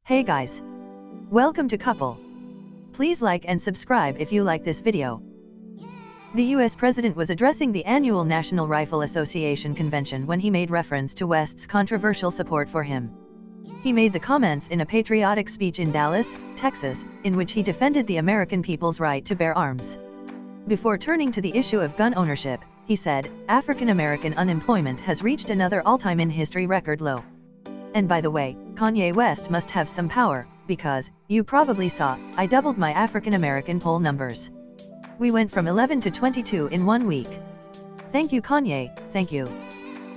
Hey guys! Welcome to Couple. Please like and subscribe if you like this video. The US President was addressing the annual National Rifle Association convention when he made reference to West's controversial support for him. He made the comments in a patriotic speech in Dallas, Texas, in which he defended the American people's right to bear arms. Before turning to the issue of gun ownership, he said, African American unemployment has reached another all-time in history record low. And by the way, Kanye West must have some power, because, you probably saw, I doubled my African American poll numbers. We went from 11 to 22 in 1 week. Thank you Kanye, thank you.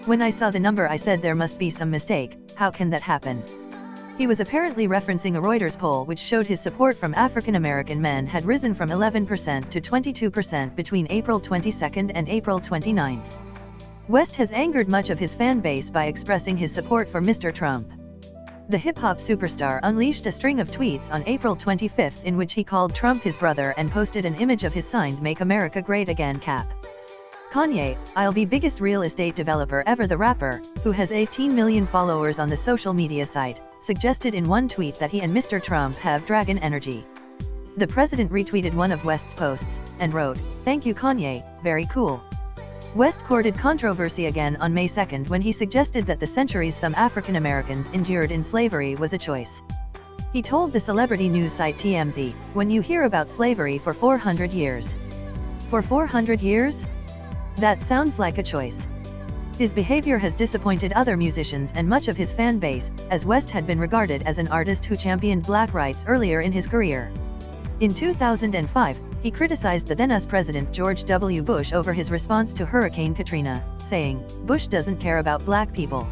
When I saw the number I said there must be some mistake, how can that happen? He was apparently referencing a Reuters poll which showed his support from African American men had risen from 11% to 22% between April 22 and April 29. West has angered much of his fan base by expressing his support for Mr. Trump. The hip-hop superstar unleashed a string of tweets on April 25 in which he called Trump his brother and posted an image of his signed Make America Great Again cap. Kanye, I'll be biggest real estate developer ever. The rapper, who has 18 million followers on the social media site, suggested in one tweet that he and Mr. Trump have dragon energy. The president retweeted one of West's posts, and wrote, "Thank you Kanye, very cool." West courted controversy again on May 2 when he suggested that the centuries some African Americans endured in slavery was a choice. He told the celebrity news site TMZ, "When you hear about slavery for 400 years. For 400 years? That sounds like a choice." His behavior has disappointed other musicians and much of his fan base, as West had been regarded as an artist who championed black rights earlier in his career. In 2005, he criticized the then-US President George W. Bush over his response to Hurricane Katrina, saying, "Bush doesn't care about black people.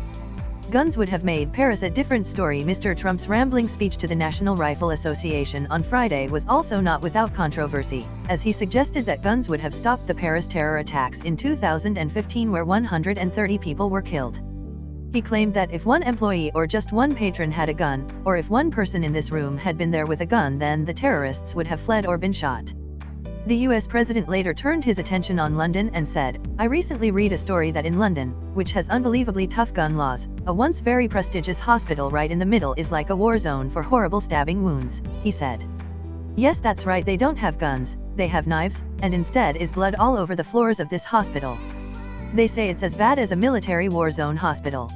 Guns would have made Paris a different story." Mr. Trump's rambling speech to the National Rifle Association on Friday was also not without controversy, as he suggested that guns would have stopped the Paris terror attacks in 2015 where 130 people were killed. He claimed that if one employee or just one patron had a gun, or if one person in this room had been there with a gun, then the terrorists would have fled or been shot. The US president later turned his attention on London and said, "I recently read a story that in London, which has unbelievably tough gun laws, a once very prestigious hospital right in the middle is like a war zone for horrible stabbing wounds," he said. "Yes, that's right, they don't have guns, they have knives, and instead is blood all over the floors of this hospital. They say it's as bad as a military war zone hospital.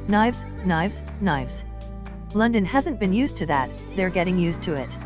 Knives, knives, knives. London hasn't been used to that, they're getting used to it."